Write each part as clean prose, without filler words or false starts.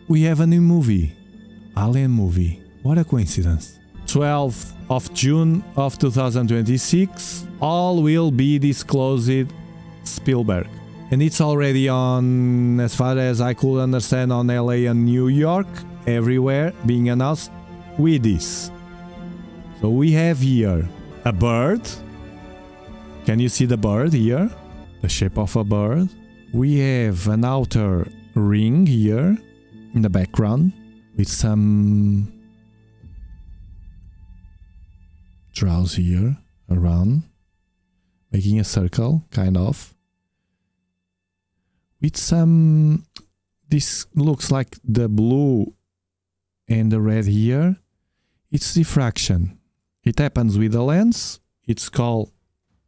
we have a new movie. Alien movie. What a coincidence. 12th of June of 2026. All will be disclosed. Spielberg. And it's already on, as far as I could understand, on LA and New York. Everywhere being announced with this. So we have here a bird. Can you see the bird here? The shape of a bird. We have an outer ring here in the background with some draws here around, making a circle, kind of. With some, this looks like the blue and the red here. It's diffraction. It happens with the lens. It's called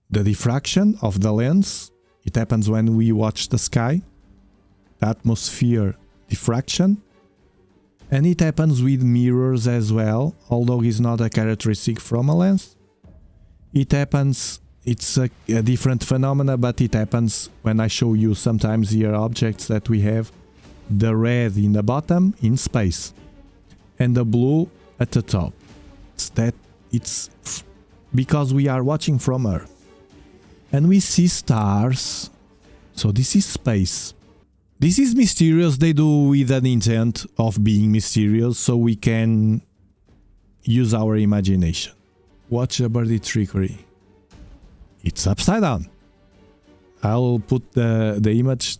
the diffraction of the lens. It happens when we watch the sky. Atmosphere diffraction. And it happens with mirrors as well, although it's not a characteristic from a lens. It happens, it's a different phenomena, but it happens when I show you sometimes here objects that we have the red in the bottom in space and the blue at the top. It's because we are watching from Earth. And we see stars. So this is space. This is mysterious. They do with an intent of being mysterious so we can use our imagination. Watch the birdie trickery. It's upside down. I'll put the image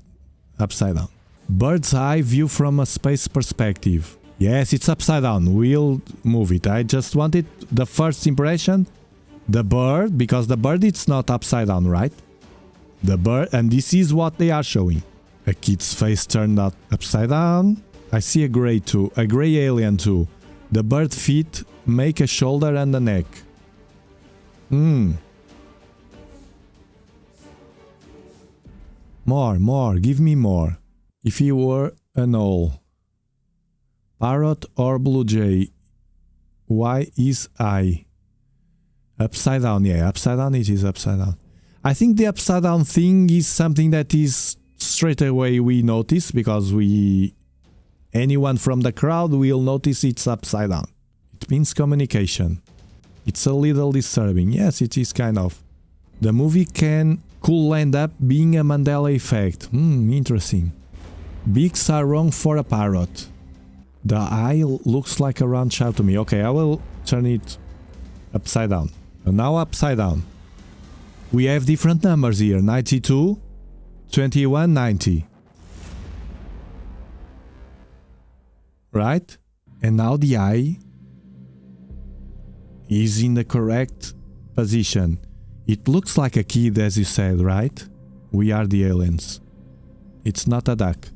upside down. Bird's eye view from a space perspective. Yes, it's upside down. We'll move it. I just wanted the first impression. The bird, because the bird it's not upside down, right? The bird, and this is what they are showing. A kid's face turned out upside down. I see a gray too, a gray alien too. The bird feet make a shoulder and a neck. More, give me more. If he were an owl, parrot or blue jay, why is I? Upside down, yeah, upside down, it is upside down. I think the upside down thing is something that is straight away we notice because anyone from the crowd will notice it's upside down. It means communication. It's a little disturbing. Yes, it is kind of. The movie could end up being a Mandela effect. Interesting. Beaks are wrong for a parrot. The eye looks like a round shaft to me. Okay, I will turn it upside down. And now upside down. We have different numbers here. 92, 21, 90. Right? And now the eye is in the correct position. It looks like a kid, as you said, right? We are the aliens. It's not a duck.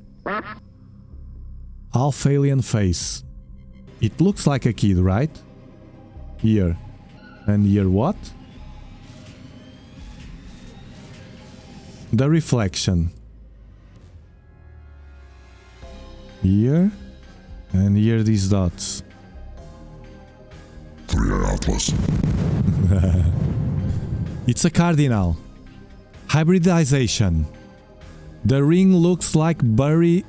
Half alien face. It looks like a kid, right? Here. And here what? The reflection. Here. And here these dots. 3 Atlas. It's a cardinal. Hybridization. The ring looks like blurry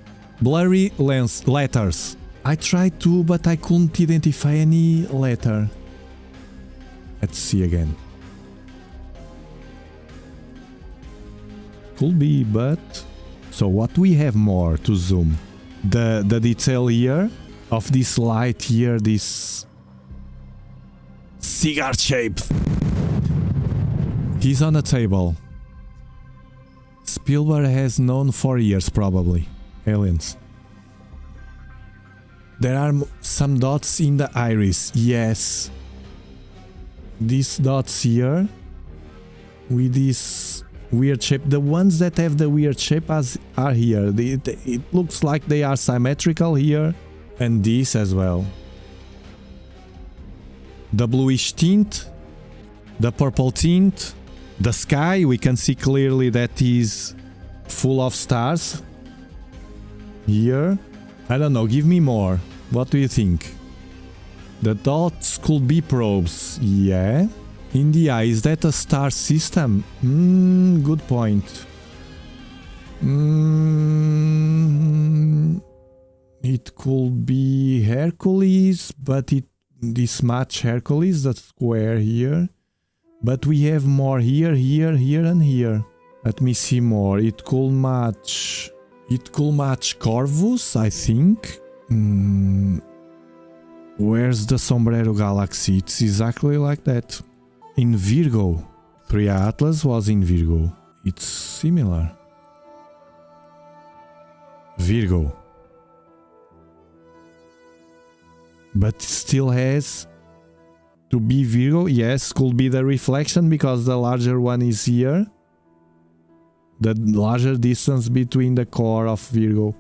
letters. I tried to, but I couldn't identify any letter. Let's see again. Could be, but... So what we have more to zoom? The detail here of this light here, this cigar shape. He's on a table. Spielberg has known for years, probably. Aliens. There are some dots in the iris. Yes. These dots here with this weird shape. The ones that have the weird shape are here. It looks like they are symmetrical here. And this as well. The bluish tint. The purple tint. The sky, we can see clearly that is full of stars. Here. I don't know, give me more. What do you think? The dots could be probes. Yeah. In the eye, is that a star system? Good point. It could be Hercules, but this match Hercules, the square here. But we have more here, here, here, and here. Let me see more. It could match Corvus, I think. Where's the Sombrero Galaxy? It's exactly like that. In Virgo. 3 Atlas was in Virgo. It's similar. Virgo. But still has to be Virgo. Yes, could be the reflection because the larger one is here. The larger distance between the core of Virgo.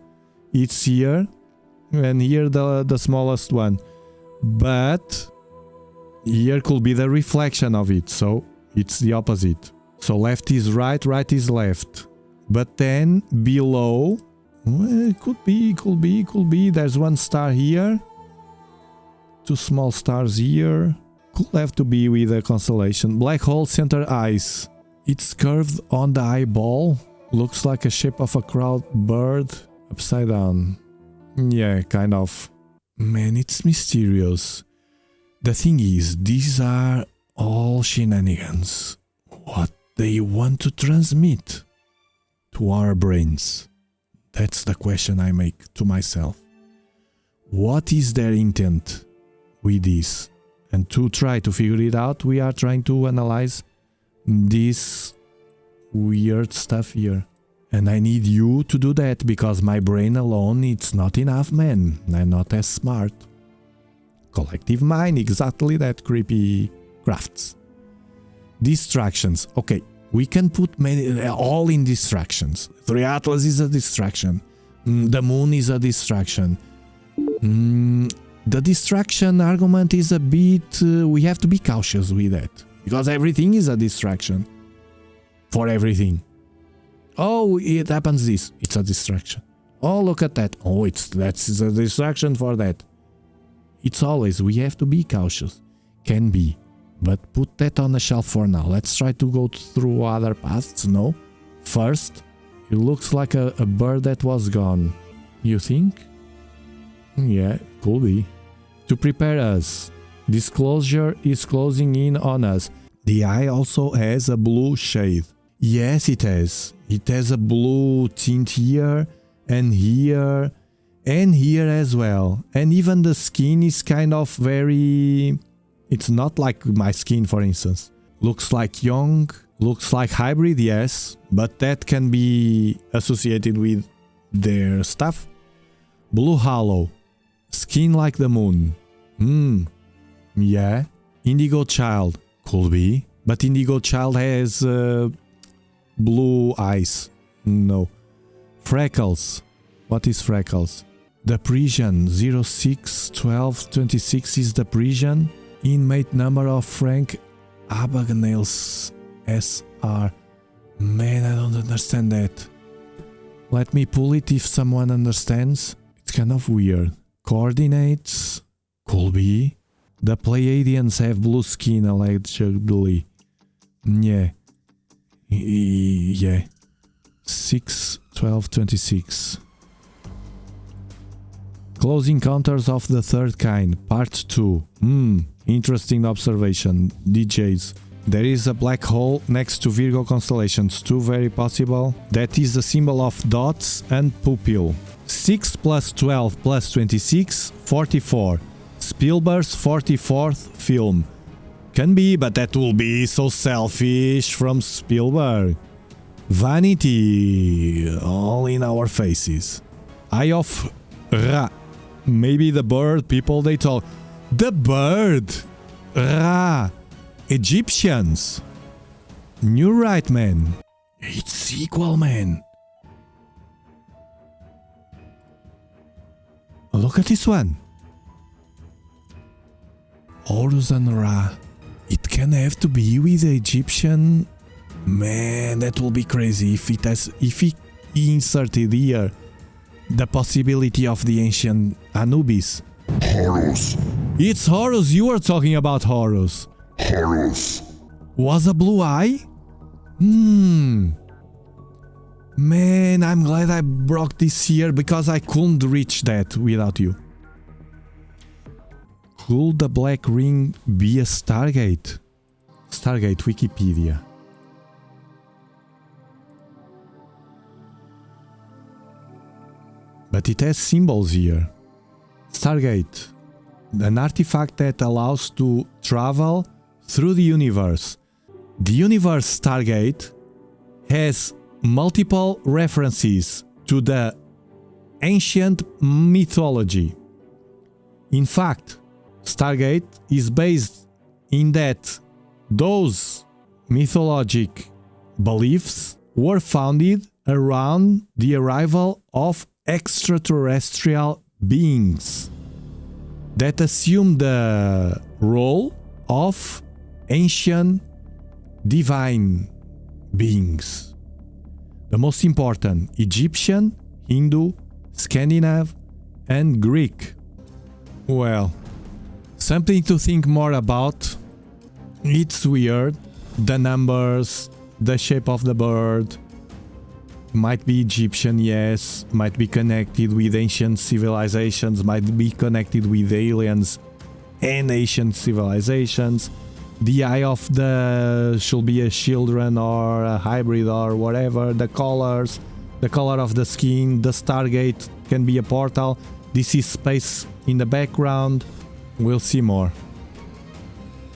It's here. And here the smallest one. But here could be the reflection of it. So it's the opposite. So left is right, right is left. But then below, well, it could be. There's one star here. 2 small stars here. Could have to be with a constellation. Black hole center ice. It's curved on the eyeball. Looks like a shape of a crowned bird upside down. Yeah, kind of. Man, it's mysterious. The thing is, these are all shenanigans. What they want to transmit to our brains? That's the question I make to myself. What is their intent with this? And to try to figure it out, we are trying to analyze this weird stuff here. And I need you to do that because my brain alone, it's not enough, man. I'm not as smart. Collective mind, exactly that, creepy crafts. Distractions. Okay, we can put all in distractions. 3 Atlas is a distraction. The moon is a distraction. The distraction argument is a bit... we have to be cautious with that. Because everything is a distraction. For everything. Oh, it happens this. It's a distraction. Oh, look at that. Oh, that's a distraction for that. It's always, we have to be cautious. Can be. But put that on the shelf for now. Let's try to go through other paths. No. First, it looks like a bird that was gone. You think? Yeah, could be. To prepare us. Disclosure is closing in on us. The eye also has a blue shade. Yes, it has. It has a blue tint here and here and here as well. And even the skin is kind of very... It's not like my skin, for instance. Looks like young, looks like hybrid, yes. But that can be associated with their stuff. Blue hollow. Skin like the moon. Yeah. Indigo child. Could be. But Indigo child has... blue eyes. No. Freckles. What is freckles? The Parisian 061226 is the Parisian. Inmate number of Frank Abagnale's SR. Man, I don't understand that. Let me pull it if someone understands. It's kind of weird. Coordinates. Could be. The Pleiadians have blue skin allegedly. Yeah. Yeah. 6/12/26. Close Encounters of the Third Kind, Part 2. Interesting observation. DJs. There is a black hole next to Virgo constellations, too very possible. That is a symbol of dots and pupil. 6 + 12 + 26, 44. Spielberg's 44th film. Can be, but that will be so selfish from Spielberg. Vanity, all in our faces. Eye of Ra. Maybe the bird people they talk. The bird! Ra. Egyptians. You're right, man. It's equal, man. Look at this one. Horus and Ra. It can have to be with the Egyptian. Man, that will be crazy if he inserted here the possibility of the ancient Anubis. Horus. It's Horus. You were talking about Horus. Horus. Was a blue eye? Man, I'm glad I brought this here because I couldn't reach that without you. Could the black ring be a Stargate? Stargate Wikipedia. But it has symbols here. Stargate, an artifact that allows to travel through the universe. The universe Stargate has multiple references to the ancient mythology. In fact, Stargate is based in that those mythologic beliefs were founded around the arrival of extraterrestrial beings that assume the role of ancient divine beings. The most important: Egyptian, Hindu, Scandinav, and Greek. Well, something to think more about. It's weird. The numbers, the shape of the bird. Might be Egyptian, yes. Might be connected with ancient civilizations. Might be connected with aliens and ancient civilizations. The eye of the should be a children or a hybrid or whatever. The colors, the color of the skin. The Stargate can be a portal. This is space in the background. We'll see more.